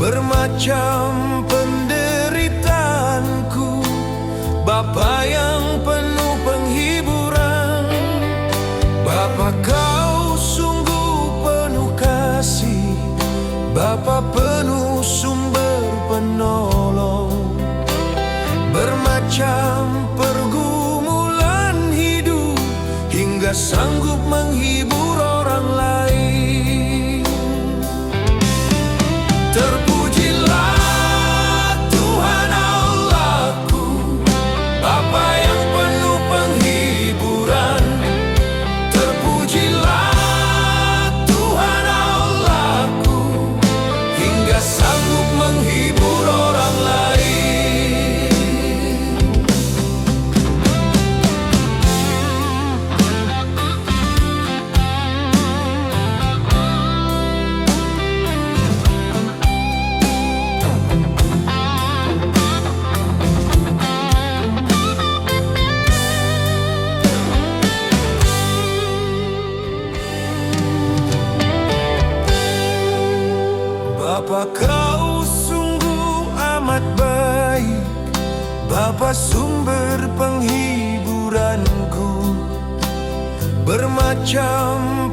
bermacam penderitaanku. Bapa yang penuh penghiburan, Bapa kau sungguh penuh kasih, Bapa penuh sumber penolong. Bermacam pergumulan hidup hingga sanggup menghibur orang lain. Terpujilah Tuhan Allahku, Bapa yang penuh penghiburan. Terpujilah Tuhan Allahku, hingga sanggup menghibur orang lain. Bapa kau sungguh amat baik, Bapa sumber penghiburanku. Bermacam